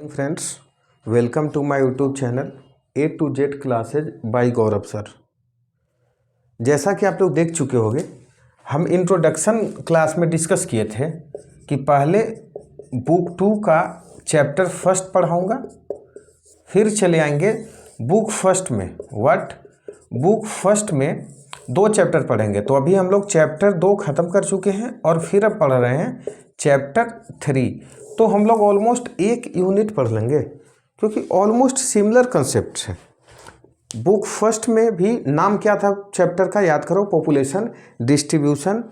Friends, welcome to my YouTube channel A to Z classes by Gaurav sir. जैसा कि आप लोग देख चुके होंगे, हम इंट्रोडक्शन क्लास में डिस्कस किए थे कि पहले बुक 2 का चैप्टर फर्स्ट पढ़ाऊंगा, फिर चले आएंगे बुक फर्स्ट में। बुक फर्स्ट में 2 चैप्टर पढ़ेंगे। तो अभी हम लोग चैप्टर 2 ख़त्म कर चुके हैं और फिर अब पढ़ रहे हैं चैप्टर 3। तो हम लोग ऑलमोस्ट 1 यूनिट पढ़ लेंगे क्योंकि ऑलमोस्ट सिमिलर कंसेप्ट है। बुक फर्स्ट में भी नाम क्या था चैप्टर का, याद करो, population, distribution,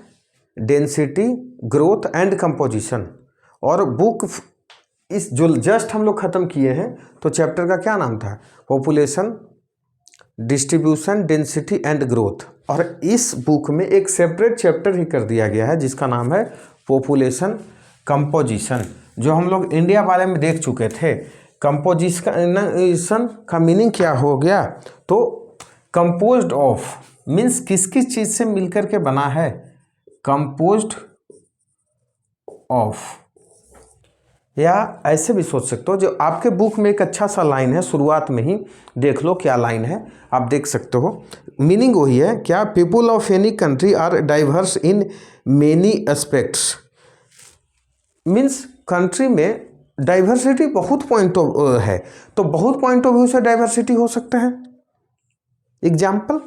density, growth and composition. और बुक इस जो जस्ट हम लोग ख़त्म किए हैं तो चैप्टर का क्या नाम था, population, distribution, density and growth. और इस बुक में एक सेपरेट चैप्टर ही कर दिया गया है जिसका नाम है पॉपुलेशन कंपोजिशन, जो हम लोग इंडिया वाले में देख चुके थे। कंपोजिशन का मीनिंग क्या हो गया, तो कंपोज्ड ऑफ मीन्स किस किस चीज़ से मिलकर के बना है, कंपोज्ड ऑफ। या ऐसे भी सोच सकते हो, जो आपके बुक में एक अच्छा सा लाइन है, शुरुआत में ही देख लो क्या लाइन है, आप देख सकते हो। मीनिंग वही है क्या, people of any country are diverse in many aspects. Means country में डाइवर्सिटी बहुत पॉइंट ऑफ है, तो बहुत पॉइंट ऑफ व्यू से डाइवर्सिटी हो सकता है। Example,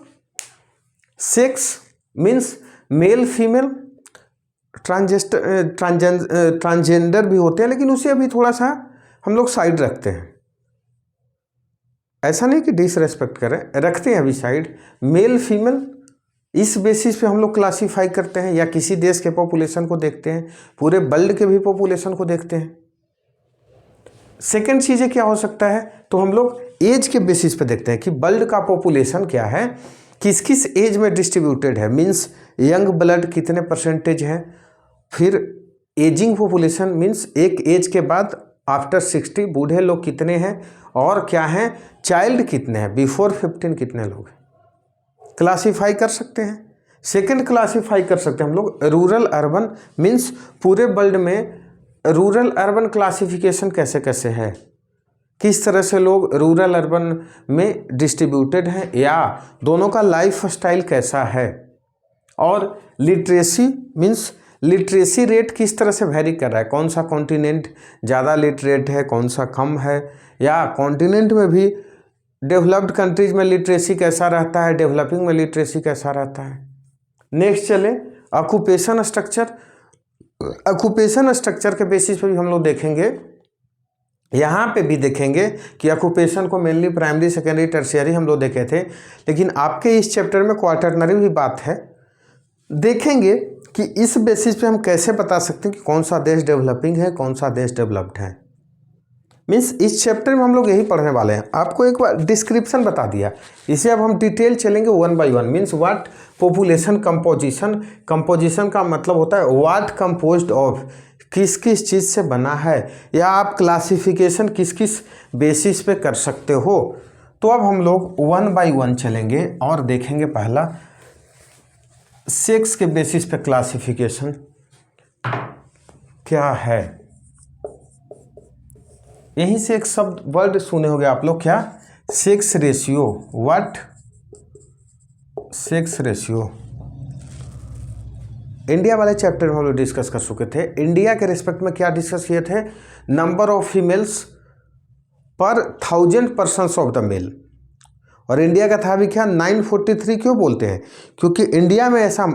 sex means male female, transgender भी होते हैं, लेकिन उसे अभी थोड़ा सा हम लोग साइड रखते हैं। ऐसा नहीं कि डिसरेस्पेक्ट करें, रखते हैं अभी साइड। मेल फीमेल इस बेसिस पे हम लोग क्लासीफाई करते हैं, या किसी देश के पॉपुलेशन को देखते हैं, पूरे वर्ल्ड के भी पॉपुलेशन को देखते हैं। सेकेंड चीज़ें क्या हो सकता है, तो हम लोग एज के बेसिस पे देखते हैं कि वर्ल्ड का पॉपुलेशन क्या है, किस किस एज में डिस्ट्रीब्यूटेड है। मीन्स यंग ब्लड कितने परसेंटेज हैं, फिर एजिंग पॉपुलेशन मीन्स एक एज के बाद आफ्टर 60 बूढ़े लोग कितने हैं, और क्या हैं चाइल्ड कितने हैं, बिफोर 15 कितने लोग हैं, क्लासीफाई कर सकते हैं। सेकंड क्लासीफाई कर सकते हैं हम लोग रूरल अर्बन, मीन्स पूरे वर्ल्ड में रूरल अर्बन क्लासिफिकेशन कैसे कैसे है, किस तरह से लोग रूरल अर्बन में डिस्ट्रीब्यूटेड हैं, या दोनों का लाइफ स्टाइल कैसा है। और लिटरेसी मीन्स लिटरेसी रेट किस तरह से वेरी कर रहा है, कौन सा कॉन्टिनेंट ज़्यादा लिटरेट है, कौन सा कम है, या कॉन्टिनेंट में भी डेवलप्ड कंट्रीज में लिटरेसी कैसा रहता है, डेवलपिंग में लिटरेसी कैसा रहता है। नेक्स्ट चले ऑक्यूपेशन स्ट्रक्चर। ऑक्यूपेशन स्ट्रक्चर के बेसिस पे भी हम लोग देखेंगे, यहाँ पे भी देखेंगे कि ऑक्यूपेशन को मेनली प्राइमरी, सेकेंडरी, टर्शियरी हम लोग देखे थे, लेकिन आपके इस चैप्टर में क्वार्टरनरी भी बात है। देखेंगे कि इस बेसिस पे हम कैसे बता सकते हैं कि कौन सा देश डेवलपिंग है, कौन सा देश डेवलप्ड है। मीन्स इस चैप्टर में हम लोग यही पढ़ने वाले हैं। आपको एक बार डिस्क्रिप्शन बता दिया, इसे अब हम डिटेल चलेंगे 1 by 1। Means what population composition. Composition का मतलब होता है व्हाट कंपोज्ड ऑफ, किस किस चीज़ से बना है, या आप क्लासिफिकेशन किस किस बेसिस पे कर सकते हो। तो अब हम लोग 1 by 1 चलेंगे और देखेंगे पहला सेक्स के बेसिस पे क्लासिफिकेशन क्या है। यहीं से एक शब्द वर्ड सुने होंगे आप लोग, क्या, sex ratio. What sex ratio India वाले चैप्टर में हम लोग डिस्कस कर चुके थे। इंडिया के रिस्पेक्ट में क्या डिस्कस किए थे, नंबर ऑफ फीमेल्स पर 1000 पर्सन्स ऑफ द मेल। और इंडिया का था भी क्या, 943। क्यों बोलते हैं, क्योंकि इंडिया में ऐसा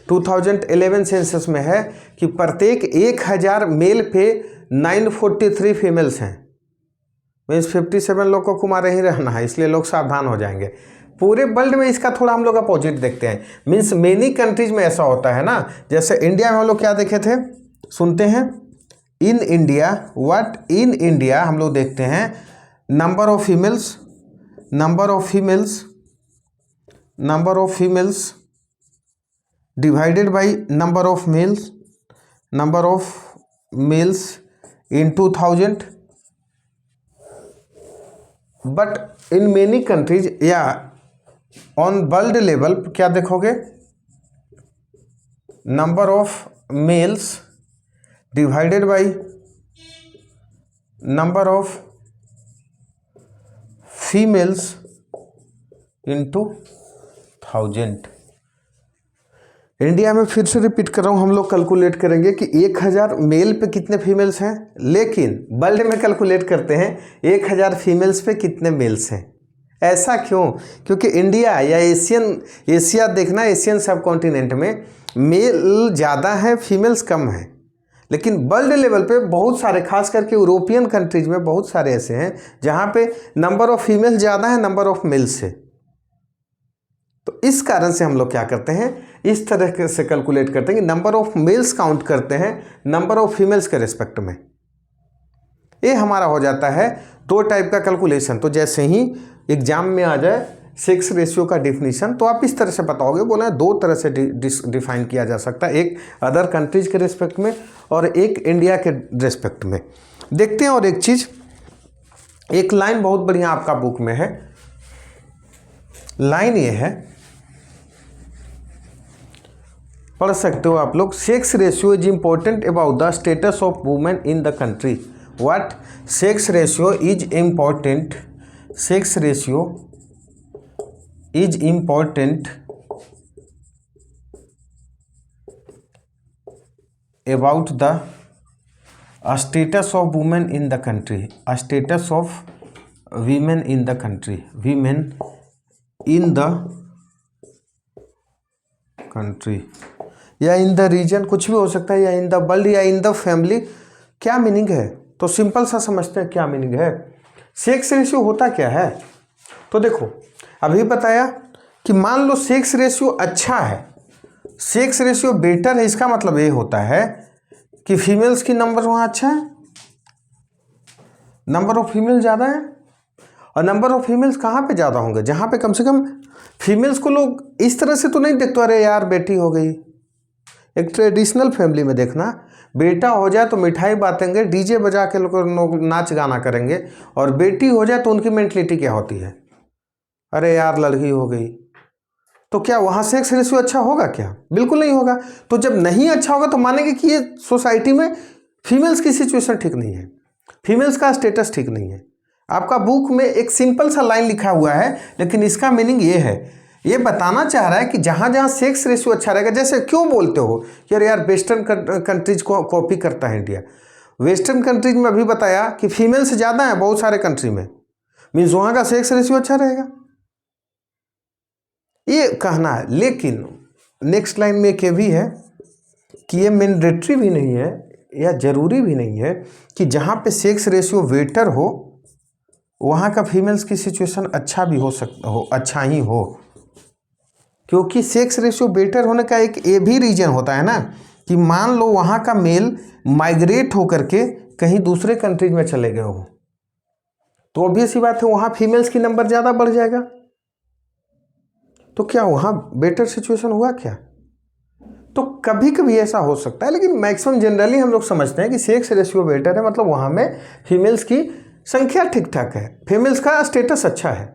2011 सेंसस में है कि प्रत्येक 1000 मेल पे 943 फीमेल्स हैं। मीन्स 57 लोग को कुमार ही रहना है, इसलिए लोग सावधान हो जाएंगे। पूरे वर्ल्ड में इसका थोड़ा हम लोग अपोजिट देखते हैं। मीन्स मेनी कंट्रीज में ऐसा होता है ना, जैसे इंडिया में हम लोग क्या देखे थे, सुनते हैं in India. What in India हम लोग देखते हैं number of females, number of females divided by number of males, number of males in 2000। But in many countries या ऑन वर्ल्ड लेवल क्या देखोगे, number of males divided by number of females into 1000। India में फिर से repeat कर रहा हूँ, हम लोग कैलकुलेट करेंगे कि 1000 मेल पे कितने फीमेल्स हैं, लेकिन वर्ल्ड में कैलकुलेट करते हैं 1000 फीमेल्स पे कितने मेल्स हैं। ऐसा क्यों? क्योंकि इंडिया या एशिया देखना, एशियन सब कॉन्टिनेंट में मेल ज़्यादा है, फीमेल्स कम है। लेकिन वर्ल्ड लेवल पे बहुत सारे, खास करके यूरोपियन कंट्रीज में बहुत सारे ऐसे हैं जहाँ पे नंबर ऑफ फीमेल ज़्यादा है नंबर ऑफ मेल्स से। तो इस कारण से हम लोग क्या करते हैं, इस तरह से कैलकुलेट करते हैं कि नंबर ऑफ मेल्स काउंट करते हैं नंबर ऑफ फीमेल्स के रिस्पेक्ट में। ये हमारा हो जाता है दो टाइप का कैलकुलेशन। तो जैसे ही एग्जाम में आ जाए सेक्स रेशियो का डिफिनीशन, तो आप इस तरह से बताओगे। बोला है दो तरह से डिफाइन किया जा सकता है, एक अदर कंट्रीज के रिस्पेक्ट में और एक इंडिया के रिस्पेक्ट में। देखते हैं। और एक चीज़, एक लाइन बहुत बढ़िया आपका बुक में है, लाइन ये है, पढ़ सकते हो आप लोग। Sex ratio is important about the status of women in the country. What? Sex ratio is important, sex ratio is important about the status of women in the country, status of women in the country, women in the country या in the reason, कुछ भी हो सकता है, या इन the world या in the family. क्या meaning है? तो सिंपल सा समझते हैं क्या मीनिंग है। सेक्स रेशियो होता क्या है? तो देखो, अभी बताया कि मान लो सेक्स रेशियो अच्छा है, सेक्स रेशियो बेटर है, इसका मतलब ये होता है कि फीमेल्स की नंबर वहाँ अच्छा है, नंबर ऑफ फीमेल ज़्यादा है। और नंबर ऑफ फीमेल्स कहाँ पे ज़्यादा होंगे? जहाँ पे कम से कम फीमेल्स को लोग इस तरह से तो नहीं देखते, अरे यार बेटी हो गई। एक ट्रेडिशनल फैमिली में देखना, बेटा हो जाए तो मिठाई बांटेंगे, डीजे बजा के लोग नाच गाना करेंगे, और बेटी हो जाए तो उनकी मेंटलिटी क्या होती है, अरे यार लड़की हो गई। तो क्या वहाँ सेक्स रेशियो अच्छा होगा क्या? बिल्कुल नहीं होगा। तो जब नहीं अच्छा होगा तो मानेंगे कि ये सोसाइटी में फीमेल्स की सिचुएशन ठीक नहीं है, फीमेल्स का स्टेटस ठीक नहीं है। आपका बुक में एक सिंपल सा लाइन लिखा हुआ है, लेकिन इसका मीनिंग ये है, ये बताना चाह रहा है कि जहाँ जहाँ सेक्स रेशियो अच्छा रहेगा। जैसे क्यों बोलते हो कि अरे यार वेस्टर्न कंट्रीज को कॉपी करता है इंडिया। वेस्टर्न कंट्रीज में अभी बताया कि फीमेल से ज़्यादा है बहुत सारे कंट्री में, मीन्स वहाँ का सेक्स रेशियो अच्छा रहेगा, ये कहना है। लेकिन नेक्स्ट लाइन में एक ये भी है कि ये मैंडेटरी भी नहीं है या ज़रूरी भी नहीं है कि जहाँ पे सेक्स रेशियो बेटर हो वहाँ का फीमेल्स की सिचुएशन अच्छा भी हो सकता हो, अच्छा ही हो। क्योंकि सेक्स रेशियो बेटर होने का एक ये भी रीजन होता है ना कि मान लो वहाँ का मेल माइग्रेट होकर के कहीं दूसरे कंट्रीज में चले गए हो, तो ऑब्वियस ही बात है वहाँ फीमेल्स की नंबर ज़्यादा बढ़ जाएगा। तो क्या वहाँ बेटर सिचुएशन हुआ क्या? तो कभी कभी ऐसा हो सकता है, लेकिन मैक्सिमम जनरली हम लोग समझते हैं कि सेक्स रेशियो बेटर है, मतलब वहाँ में फीमेल्स की संख्या ठीक ठाक है, फीमेल्स का स्टेटस अच्छा है।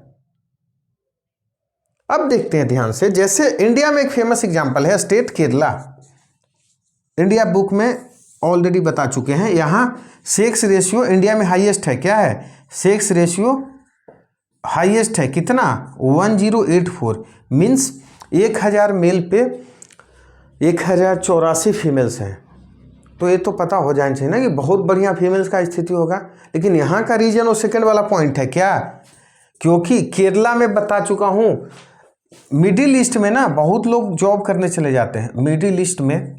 अब देखते हैं ध्यान से, जैसे इंडिया में एक फेमस एग्जांपल है स्टेट केरला, इंडिया बुक में ऑलरेडी बता चुके हैं। यहाँ सेक्स रेशियो इंडिया में हाईएस्ट है। क्या है? सेक्स रेशियो हाईएस्ट है, कितना? 1084, मीन्स 1000 मेल पे 1084 फीमेल्स हैं। तो ये तो पता हो जाना चाहिए ना कि बहुत बढ़िया फीमेल्स का स्थिति होगा। लेकिन यहाँ का रीजन और सेकंड वाला पॉइंट है क्या? क्योंकि केरला में बता चुका हूँ, मिडिल ईस्ट में ना बहुत लोग जॉब करने चले जाते हैं। मिडिल ईस्ट में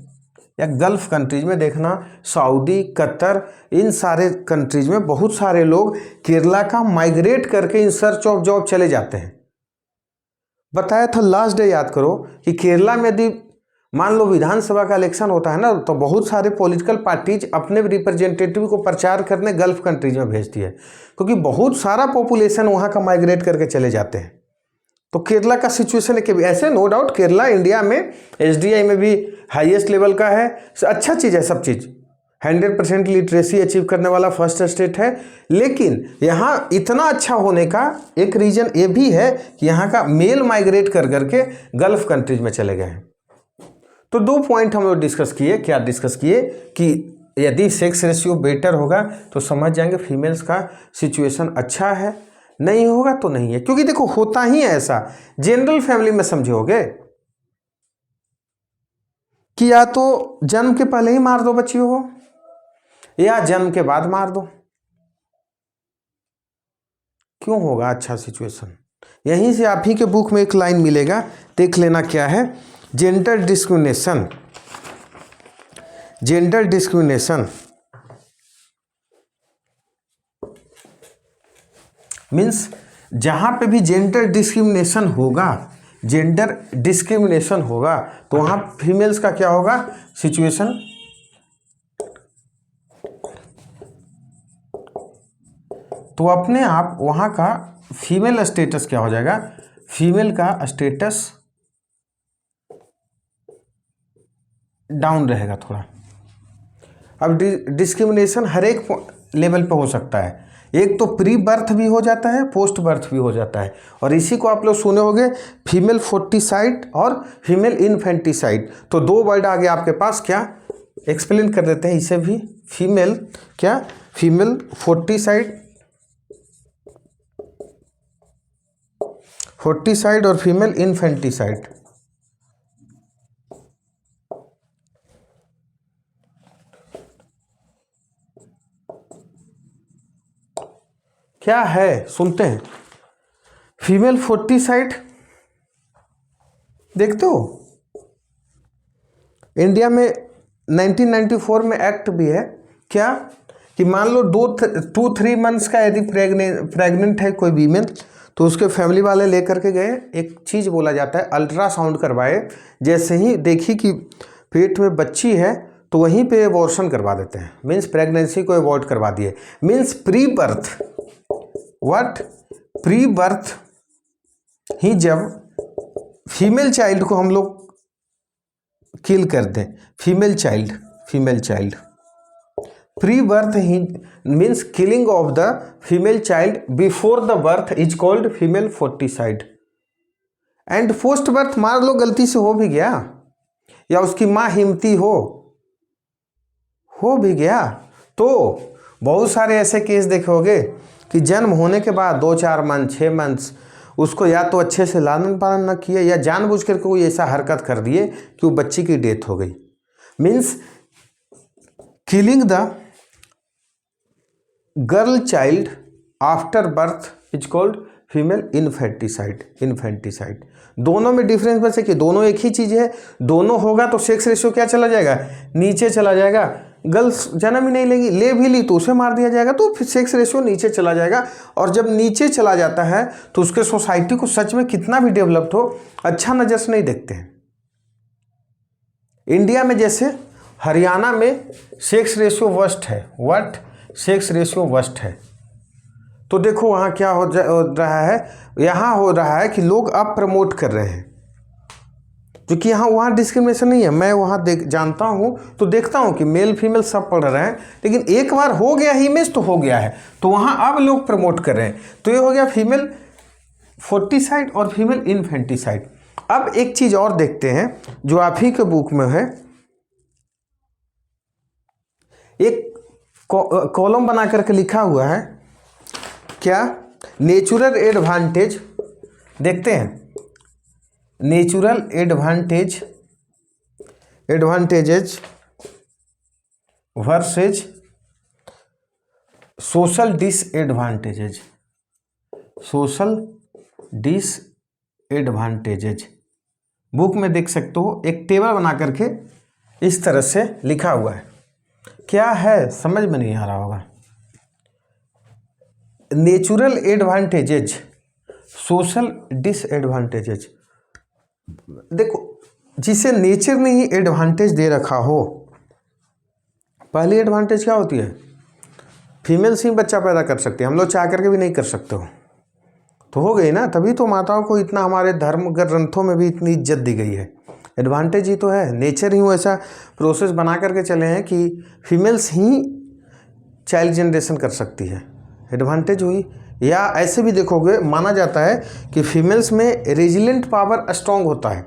या गल्फ कंट्रीज में देखना, सऊदी, कतर, इन सारे कंट्रीज में बहुत सारे लोग केरला का माइग्रेट करके इन सर्च ऑफ जॉब चले जाते हैं। बताया था लास्ट डे, याद करो कि केरला में यदि मान लो विधानसभा का इलेक्शन होता है ना, तो बहुत सारे पॉलिटिकल पार्टीज अपने रिप्रेजेंटेटिव को प्रचार करने गल्फ कंट्रीज में भेजती है, क्योंकि बहुत सारा पॉपुलेशन वहाँ का माइग्रेट करके चले जाते हैं। तो केरला का सिचुएशन है कि ऐसे नो डाउट केरला इंडिया में एसडीआई में भी हाईएस्ट लेवल का है, अच्छा चीज़ है, सब चीज़ 100% लिटरेसी अचीव करने वाला फर्स्ट स्टेट है। लेकिन यहाँ इतना अच्छा होने का एक रीज़न ये भी है कि यहाँ का मेल माइग्रेट कर करके गल्फ कंट्रीज में चले गए हैं। तो दो पॉइंट हम लोग डिस्कस किए। क्या डिस्कस किए? कि यदि सेक्स रेशियो बेटर होगा तो समझ जाएंगे फीमेल्स का सिचुएशन अच्छा है, नहीं होगा तो नहीं है। क्योंकि देखो होता ही है ऐसा, जनरल फैमिली में समझोगे कि या तो जन्म के पहले ही मार दो बच्चियों को या जन्म के बाद मार दो, क्यों होगा अच्छा सिचुएशन। यहीं से आप ही के बुक में एक लाइन मिलेगा, देख लेना क्या है। Gender discrimination, gender discrimination means जहां पे भी जेंडर डिस्क्रिमिनेशन होगा, जेंडर डिस्क्रिमिनेशन होगा तो वहां फीमेल्स का क्या होगा सिचुएशन, तो अपने आप वहां का फीमेल स्टेटस क्या हो जाएगा, फीमेल का स्टेटस डाउन रहेगा थोड़ा। अब डिस्क्रिमिनेशन हर एक लेवल पे हो सकता है, एक तो प्री बर्थ भी हो जाता है, पोस्ट बर्थ भी हो जाता है, और इसी को आप लोग सुने होंगे फीमेल फोर्टिसाइड और फीमेल इन्फेंटिसाइड। तो दो वर्ड आगे आपके पास, क्या एक्सप्लेन कर देते हैं इसे भी। फीमेल क्या, फीमेल फोर्टिसाइड, फोर्टिसाइड और फीमेल इन्फेंटिसाइड। क्या है सुनते हैं। फीमेल फोर्टिसाइड देखते हो, इंडिया में 1994 में एक्ट भी है क्या, कि मान लो 2-3 मंथ्स का यदि प्रेग्नेंट है कोई वीमेन, तो उसके फैमिली वाले लेकर के गए, एक चीज़ बोला जाता है अल्ट्रासाउंड करवाए, जैसे ही देखी कि पेट में बच्ची है तो वहीं पे एबॉर्शन करवा देते हैं, मीन्स प्रेगनेंसी को अवॉइड करवा दिए। Means pre birth, what, pre birth ही जब फीमेल चाइल्ड को हम लोग किल कर दें, फीमेल चाइल्ड प्री बर्थ ही means killing of the female child before the birth is called female foeticide. And post birth मान लो गलती से हो भी गया, या उसकी माँ हिम्मती हो भी गया, तो बहुत सारे ऐसे केस देखोगे कि जन्म होने के बाद 2-4 मंथ 6 मंथ्स उसको या तो अच्छे से लालन पालन न किए, या जानबूझ कर कोई ऐसा हरकत कर दिए कि वो बच्ची की डेथ हो गई। Means killing the girl child after birth is called female infanticide. दोनों में डिफरेंस बस है कि दोनों एक ही चीज़ है, दोनों होगा तो सेक्स रेशियो क्या चला जाएगा, नीचे चला जाएगा। गर्ल्स जन्म ही नहीं लेगी, ले भी ली तो उसे मार दिया जाएगा, तो फिर सेक्स रेशियो नीचे चला जाएगा। और जब नीचे चला जाता है तो उसके सोसाइटी को सच में कितना भी डेवलप्ड हो, अच्छा नज़र से नहीं देखते हैं। इंडिया में जैसे हरियाणा में सेक्स रेशियो वर्स्ट है, व्हाट, सेक्स रेशियो वर्स्ट है। तो देखो वहाँ क्या हो रहा है, यहाँ हो रहा है कि लोग अब प्रमोट कर रहे हैं, क्योंकि यहाँ वहाँ डिस्क्रिमिनेशन नहीं है। मैं वहाँ जानता हूँ तो देखता हूँ कि मेल फीमेल सब पढ़ रहे हैं, लेकिन एक बार हो गया ही इमेज तो हो गया है, तो वहाँ अब लोग प्रमोट कर रहे हैं। तो ये हो गया फीमेल फोर्टिसाइड और फीमेल इन्फेंटिसाइड। अब एक चीज़ और देखते हैं जो आप ही के बुक में है, एक कॉलम बना करके लिखा हुआ है क्या, नेचुरल एडवांटेज। देखते हैं natural advantages versus social disadvantages. Book में देख सकते हो, एक टेबल बना करके इस तरह से लिखा हुआ है। क्या है समझ में नहीं आ रहा होगा। Natural advantages, social disadvantages. देखो जिसे नेचर ने ही एडवांटेज दे रखा हो, पहली एडवांटेज क्या होती है, फीमेल्स ही बच्चा पैदा कर सकते हैं, हम लोग चाह करके भी नहीं कर सकते हो, तो हो गई ना। तभी तो माताओं को इतना हमारे धर्म ग्रंथों में भी इतनी इज्जत दी गई है। एडवांटेज ही तो है, नेचर ही ऐसा प्रोसेस बना करके चले हैं कि फीमेल्स ही चाइल्ड जनरेशन कर सकती है, एडवांटेज हुई। या ऐसे भी देखोगे माना जाता है कि फीमेल्स में रेजिलेंट पावर स्ट्रॉन्ग होता है,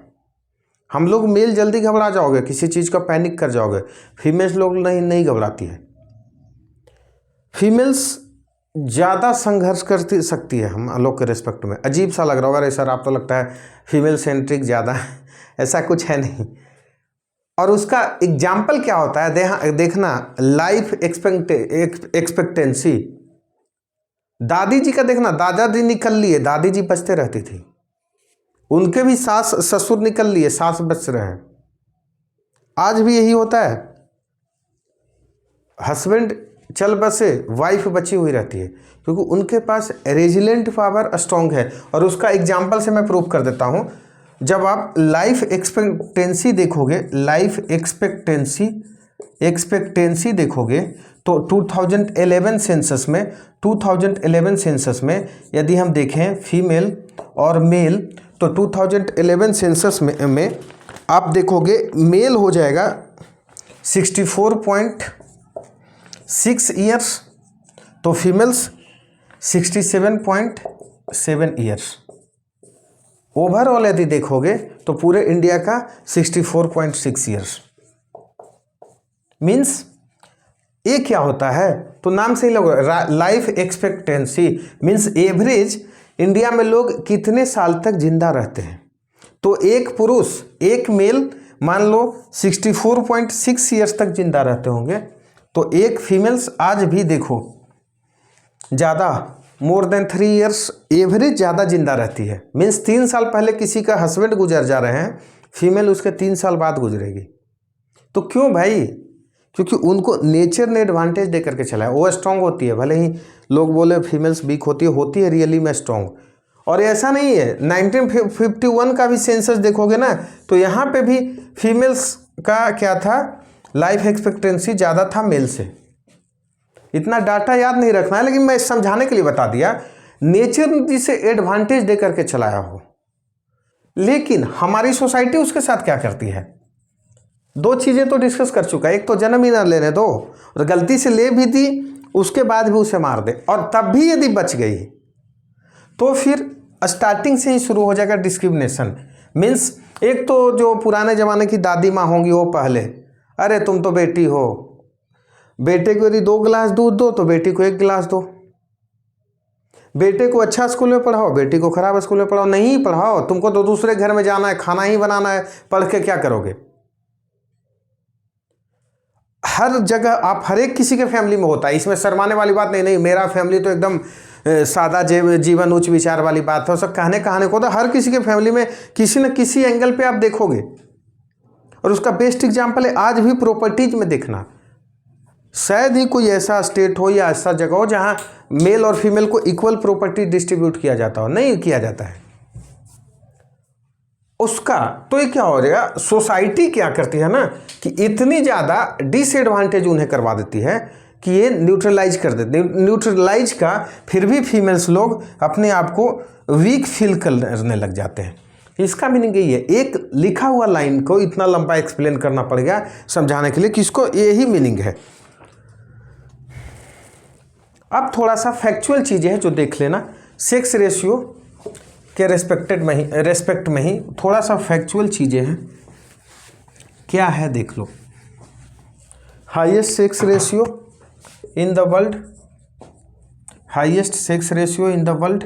हम लोग मेल जल्दी घबरा जाओगे, किसी चीज़ का पैनिक कर जाओगे, फीमेल्स लोग नहीं घबराती है। फीमेल्स ज़्यादा संघर्ष कर सकती है हम लोग के रिस्पेक्ट में। अजीब सा लग रहा होगा, अरे सर आप तो लगता है फीमेल सेंट्रिक ज़्यादा है, ऐसा कुछ है नहीं। और उसका एग्जाम्पल क्या होता है, देखना लाइफ एक्सपेक्टेंसी। दादी जी का देखना, दादाजी निकल लिए, दादी जी बचते रहती थी, उनके भी सास ससुर निकल लिए, सास बच रहे हैं। आज भी यही होता है, हस्बैंड चल बसे, वाइफ बची हुई रहती है, क्योंकि उनके पास रेजिलेंट पावर स्ट्रॉन्ग है। और उसका एग्जाम्पल से मैं प्रूव कर देता हूँ। जब आप लाइफ एक्सपेक्टेंसी देखोगे, लाइफ एक्सपेक्टेंसी देखोगे तो 2011 सेंसस में यदि हम देखें फीमेल और मेल, तो 2011 सेंसस में आप देखोगे मेल हो जाएगा 64.6 ईयर्स, तो फीमेल्स 67.7 ईयर्स। ओवरऑल यदि देखोगे तो पूरे इंडिया का 64.6 ईयर्स। मीन्स ये क्या होता है, तो नाम से ही लग रहा है life expectancy means average India में लोग कितने साल तक जिंदा रहते हैं। तो एक पुरुष, एक मेल मान लो 64.6 ईयर्स तक जिंदा रहते होंगे, तो एक फीमेल्स आज भी देखो ज़्यादा, मोर देन 3 ईयर्स एवरेज ज़्यादा जिंदा रहती है। मीन्स 3 साल पहले किसी का हस्बैंड गुजर जा रहे हैं, फीमेल उसके 3 साल बाद गुजरेगी। तो क्यों भाई, क्योंकि उनको नेचर ने एडवांटेज दे करके चला है, वो स्ट्रांग होती है। भले ही लोग बोले फीमेल्स वीक होती है रियली में स्ट्रांग। और ऐसा नहीं है, 1951 का भी सेंसस देखोगे ना, तो यहाँ पे भी फीमेल्स का क्या था, लाइफ एक्सपेक्टेंसी ज़्यादा था मेल से। इतना डाटा याद नहीं रखना है, लेकिन मैं समझाने के लिए बता दिया, नेचर जिसे एडवांटेज दे करके चलाया हो। लेकिन हमारी सोसाइटी उसके साथ क्या करती है, 2 चीज़ें तो डिस्कस कर चुका है। एक तो जन्म ही ना लेने दो, और गलती से ले भी दी उसके बाद भी उसे मार दे, और तब भी यदि बच गई तो फिर स्टार्टिंग से ही शुरू हो जाएगा डिस्क्रिमिनेशन। मीन्स एक तो जो पुराने ज़माने की दादी माँ होंगी वो पहले, अरे तुम तो बेटी हो, बेटे को यदि 2 गिलास दूध दो तो बेटी को 1 गिलास दो, बेटे को अच्छा स्कूल में पढ़ाओ, बेटी को खराब स्कूल में पढ़ाओ, नहीं पढ़ाओ, तुमको तो दूसरे घर में जाना है, खाना ही बनाना है, पढ़ के क्या करोगे। हर जगह आप हर एक किसी के फैमिली में होता है, इसमें शर्माने वाली बात नहीं मेरा फैमिली तो एकदम सादा जीवन उच्च विचार वाली बात है, सब कहने को तो हर किसी के फैमिली में किसी न किसी एंगल पे आप देखोगे। और उसका बेस्ट एग्जांपल है आज भी प्रॉपर्टीज में देखना, शायद ही कोई ऐसा स्टेट हो या ऐसा जगह हो जहां मेल और फीमेल को इक्वल प्रॉपर्टी डिस्ट्रीब्यूट किया जाता हो, नहीं किया जाता है उसका। तो ये क्या हो जाएगा, सोसाइटी क्या करती है ना कि इतनी ज़्यादा डिसएडवांटेज उन्हें करवा देती है कि ये न्यूट्रलाइज कर देते हैं। न्यूट्रलाइज का फिर भी फीमेल्स लोग अपने आप को वीक फील करने लग जाते हैं। इसका मीनिंग यही है, एक लिखा हुआ लाइन को इतना लंबा एक्सप्लेन करना पड़ेगा समझाने के लिए कि इसको यही मीनिंग है। अब थोड़ा सा फैक्चुअल चीज़ें हैं जो देख लेना, सेक्स रेशियो के रेस्पेक्ट में ही थोड़ा सा फैक्चुअल चीज़ें हैं। क्या है देख लो, highest sex ratio in the world, highest sex ratio in the world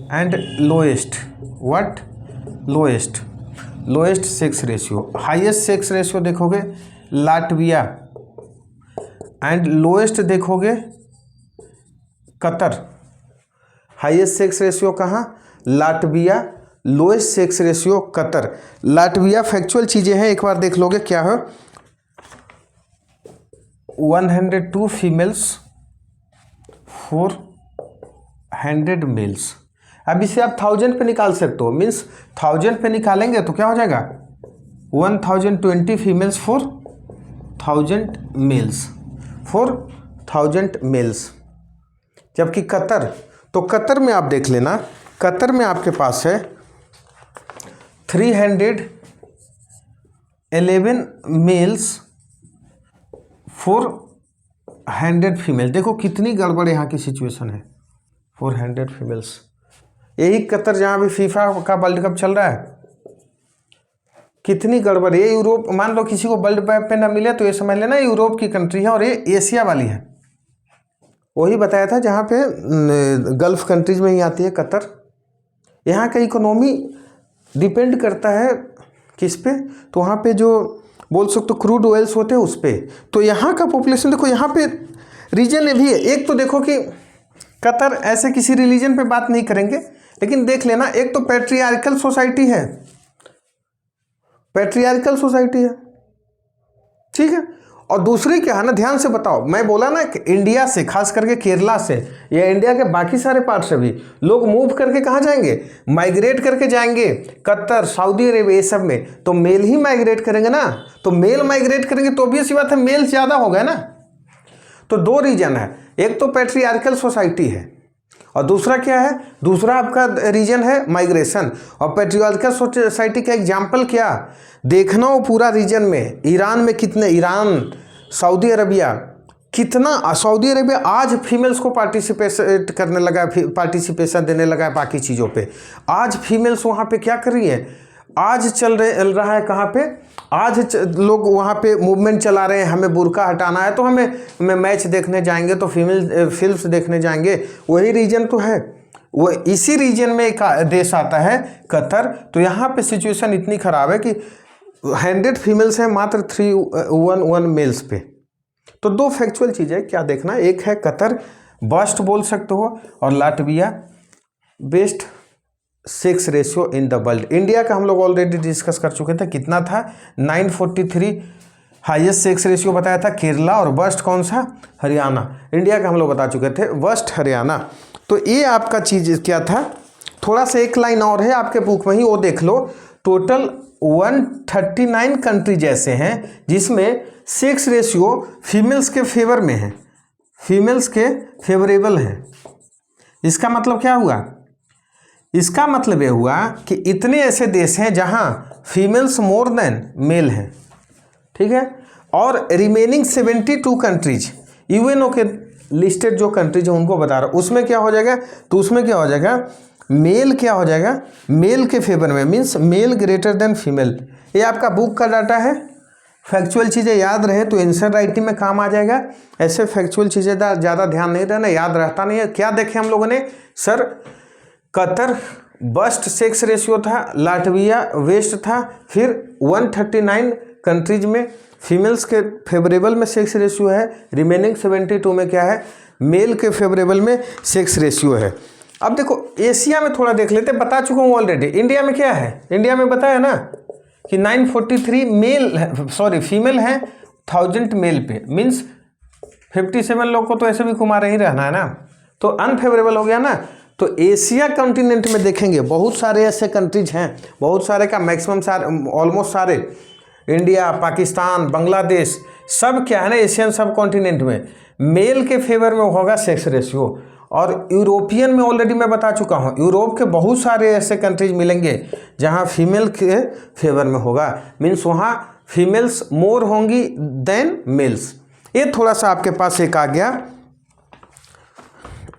and lowest what, lowest sex ratio. Highest sex ratio देखोगे लाटविया एंड लोएस्ट देखोगे कतर। हाईएस्ट सेक्स रेशियो कहाँ, Latvia, lowest sex ratio Qatar. Latvia factual चीज़ें हैं, एक बार देख लोगे क्या है, 102 फीमेल्स 400 मेल्स। अब इसे आप 1000 पे निकाल सकते हो, मीन्स 1000 पे निकालेंगे तो क्या हो जाएगा 1020 फीमेल्स 4000 मेल्स, 4000 मेल्स। जबकि कतर, तो कतर में आप देख लेना, कतर में आपके पास है 311 मेल्स 400 फीमेल। देखो कितनी गड़बड़ यहाँ की सिचुएशन है, 400 फीमेल्स यही कतर जहाँ भी फीफा का वर्ल्ड कप चल रहा है। कितनी गड़बड़। ये यूरोप, मान लो किसी को वर्ल्ड कप पे ना मिले तो ये समझ लेना यूरोप की कंट्री है और ये एशिया वाली है। वही बताया था जहाँ पे गल्फ कंट्रीज में ही आती है कतर। यहाँ का इकोनॉमी डिपेंड करता है किस पे, तो वहाँ पे जो बोल सकते हो क्रूड ऑयल्स होते हैं उस पे। तो यहाँ का पॉपुलेशन देखो, यहाँ पे रीजन भी है। एक तो देखो कि कतर ऐसे किसी रिलीजन पे बात नहीं करेंगे, लेकिन देख लेना, एक तो पैट्रियार्कल सोसाइटी है, पैट्रियार्कल सोसाइटी है, ठीक है। और दूसरी क्या है ना, ध्यान से बताओ, मैं बोला ना कि इंडिया से, खास करके केरला से या इंडिया के बाकी सारे पार्ट से भी लोग मूव करके कहाँ जाएंगे, माइग्रेट करके जाएंगे कतर, सऊदी अरेबिया, ये सब में। तो मेल ही माइग्रेट करेंगे ना, तो मेल माइग्रेट करेंगे तो ऑब्वियस बात है मेल ज़्यादा हो गया ना। तो दो रीजन है, एक तो पैट्रियार्कल सोसाइटी है और दूसरा क्या है, दूसरा आपका रीजन है माइग्रेशन। और पैट्रियार्कल सोसाइटी का एग्जाम्पल क्या देखना हो पूरा रीजन में, ईरान में कितने, ईरान, सऊदी अरबिया, कितना, सऊदी अरबिया आज फीमेल्स को पार्टिसिपेट करने लगा है, पार्टिसिपेशन देने लगा है बाकी चीज़ों पे। आज फीमेल्स वहाँ पे क्या कर रही है, आज चल रहा है कहाँ पे, आज लोग वहाँ पे मूवमेंट चला रहे हैं, हमें बुर्का हटाना है तो हमें मैच देखने जाएंगे, तो फीमेल फिल्म्स देखने जाएंगे। वही रीजन तो है, वो इसी रीजन में एक देश आता है कतर। तो यहाँ पे सिचुएशन इतनी ख़राब है कि 100 फीमेल्स हैं, मात्र 311 मेल्स पे। तो दो फैक्चुअल चीज़ें क्या देखना, एक है कतर बस्ट बोल सकते हो, और Latvia best sex ratio in the world. India का हम लोग ऑलरेडी डिस्कस कर चुके थे, कितना था 943 हाईएस्ट सेक्स रेशियो बताया था केरला, और वर्स्ट कौन सा, हरियाणा। इंडिया का हम लोग बता चुके थे वर्स्ट हरियाणा। तो ये आपका चीज़ क्या था, थोड़ा सा एक लाइन और है आपके बुक में ही, वो देख लो। टोटल 139 कंट्रीज ऐसे हैं जिसमें सेक्स रेशियो फीमेल्स के फेवर में है, फीमेल्स के फेवरेबल है। इसका मतलब क्या हुआ, इसका मतलब ये हुआ कि इतने ऐसे देश हैं जहां फीमेल्स मोर देन मेल हैं, ठीक है। और रिमेनिंग 72 कंट्रीज यूएनओ के लिस्टेड जो कंट्रीज हैं उनको बता रहा हूँ, उसमें क्या हो जाएगा, तो उसमें क्या हो जाएगा, मेल क्या हो जाएगा, मेल के फेवर में, means male greater than female. ये आपका बुक का डाटा है, फैक्चुअल चीज़ें याद रहे तो आंसर राइटिंग में काम आ जाएगा। ऐसे फैक्चुअल चीज़ें ज़्यादा ध्यान नहीं देना, याद रहता नहीं है। क्या देखे हम लोगों ने, sir Qatar best sex ratio था, लाटविया वेस्ट था, फिर 139 कंट्रीज में फीमेल्स के फेवरेबल में सेक्स रेशियो है, रिमेनिंग 72 में क्या है, मेल के फेवरेबल में सेक्स रेशियो है। अब देखो एशिया में थोड़ा देख लेते, बता चुका हूँ ऑलरेडी। इंडिया में क्या है, इंडिया में बताया ना कि 943 मेल, सॉरी फीमेल है 1000 मेल पे, मीन्स 57 लोग को तो ऐसे भी कुमार ही रहना है ना, तो अनफेवरेबल हो गया ना। तो एशिया कॉन्टिनेंट में देखेंगे बहुत सारे ऐसे कंट्रीज हैं, बहुत सारे का मैक्सिमम सारे, ऑलमोस्ट सारे, इंडिया, पाकिस्तान, बांग्लादेश, सब क्या है ना एशियन सब कॉन्टिनेंट में मेल के फेवर में होगा सेक्स रेशियो। और यूरोपियन में ऑलरेडी मैं बता चुका हूँ, यूरोप के बहुत सारे ऐसे कंट्रीज मिलेंगे जहाँ फीमेल के फेवर में होगा, मीन्स वहाँ फीमेल्स मोर होंगी देन मेल्स। ये थोड़ा सा आपके पास एक आ गया,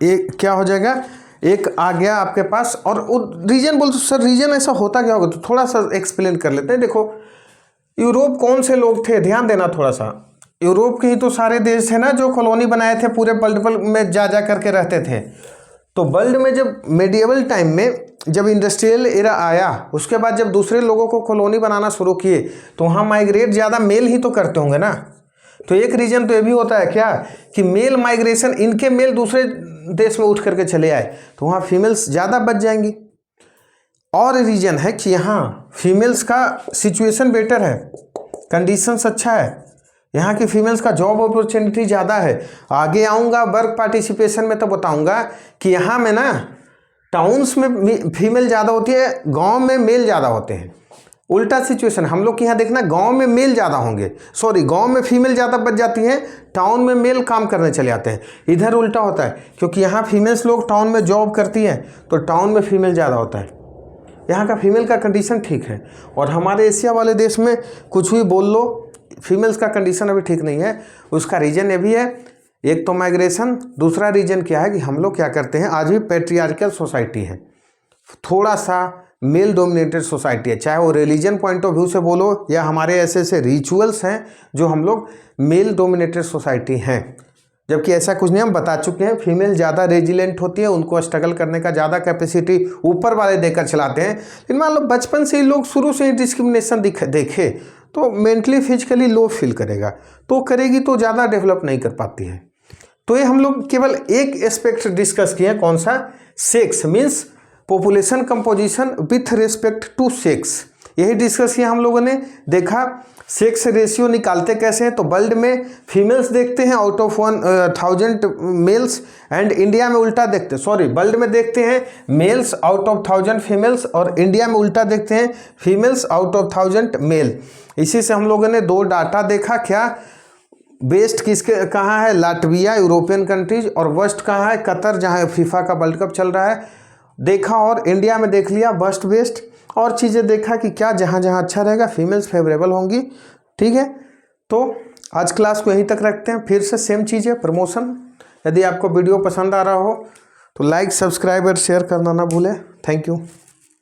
एक क्या हो जाएगा, एक आ गया आपके पास। और रीजन बोलते सर रीजन ऐसा होता क्या होगा, तो थोड़ा सा एक्सप्लेन कर लेते हैं। देखो यूरोप कौन से लोग थे, ध्यान देना थोड़ा सा, यूरोप के ही तो सारे देश थे ना जो कॉलोनी बनाए थे, पूरे वर्ल्ड में जा करके रहते थे। तो वर्ल्ड में जब मेडिएवल टाइम में जब इंडस्ट्रियल एरा आया, उसके बाद जब दूसरे लोगों को कॉलोनी बनाना शुरू किए, तो वहाँ माइग्रेट ज़्यादा मेल ही तो करते होंगे ना। तो एक रीजन तो ये भी होता है क्या कि मेल माइग्रेशन, इनके मेल दूसरे देश में उठ करके चले आए, तो वहाँ फीमेल्स ज़्यादा बच जाएंगी। और रीजन है कि यहाँ फीमेल्स का सिचुएशन बेटर है, कंडीशंस अच्छा है, यहाँ की फीमेल्स का जॉब अपॉर्चुनिटी ज़्यादा है। आगे आऊँगा वर्क पार्टिसिपेशन में तो बताऊँगा कि यहाँ में ना टाउन्स में फीमेल ज़्यादा होती है, गांव में मेल ज़्यादा होते हैं। उल्टा सिचुएशन हम लोग के यहाँ देखना, गांव में मेल ज़्यादा होंगे, सॉरी गांव में फीमेल ज़्यादा बच जाती हैं, टाउन में मेल काम करने चले आते हैं। इधर उल्टा होता है, क्योंकि यहाँ फीमेल्स लोग टाउन में जॉब करती हैं तो टाउन में फीमेल ज़्यादा होता है। यहाँ का फीमेल का कंडीशन ठीक है, और हमारे एशिया वाले देश में कुछ भी बोल लो, फीमेल्स का कंडीशन अभी ठीक नहीं है। उसका रीज़न ये भी है, एक तो माइग्रेशन, दूसरा रीज़न क्या है कि हम लोग क्या करते हैं, आज भी पैट्रियार्कल सोसाइटी है, थोड़ा सा मेल डोमिनेटेड सोसाइटी है, चाहे वो रिलीजन पॉइंट ऑफ व्यू से बोलो या हमारे ऐसे ऐसे रिचुअल्स हैं जो हम लोग मेल डोमिनेटेड सोसाइटी हैं, जबकि ऐसा कुछ नहीं, हम बता चुके हैं। फीमेल ज़्यादा रेजिलेंट होती है, उनको स्ट्रगल करने का ज़्यादा कैपेसिटी ऊपर वाले देकर चलाते हैं। लेकिन मान लो बचपन से ही लोग शुरू से ही डिस्क्रिमिनेशन देखे तो मेंटली फिजिकली लो फील करेगा, तो करेगी तो ज़्यादा डेवलप नहीं कर पाती है। तो ये हम लोग केवल एक एस्पेक्ट डिस्कस किए हैं, कौन सा? Sex means population composition with respect to sex, यही डिस्कस किया हम लोगों ने। देखा सेक्स रेशियो निकालते कैसे हैं, तो वर्ल्ड में फीमेल्स देखते हैं out of 1000 males, and India में उल्टा देखते हैं, सॉरी वर्ल्ड में देखते हैं मेल्स आउट ऑफ 1000 फीमेल्स, और इंडिया में उल्टा देखते हैं फीमेल्स आउट ऑफ 1000 मेल। इसी से हम लोगों ने दो डाटा देखा, क्या बेस्ट किसके कहाँ है? लाटविया, यूरोपियन कंट्रीज, और वर्स्ट कहाँ है? कतर, जहाँ फीफा का वर्ल्ड कप चल रहा है, देखा। और इंडिया में देख लिया वर्स्ट बेस्ट, और चीज़ें देखा कि क्या जहाँ जहाँ अच्छा रहेगा फीमेल्स फेवरेबल होंगी। ठीक है, तो आज क्लास को यहीं तक रखते हैं। फिर से सेम चीज़ है, प्रमोशन। यदि आपको वीडियो पसंद आ रहा हो तो लाइक, सब्सक्राइब और शेयर करना ना भूलें। Thank you.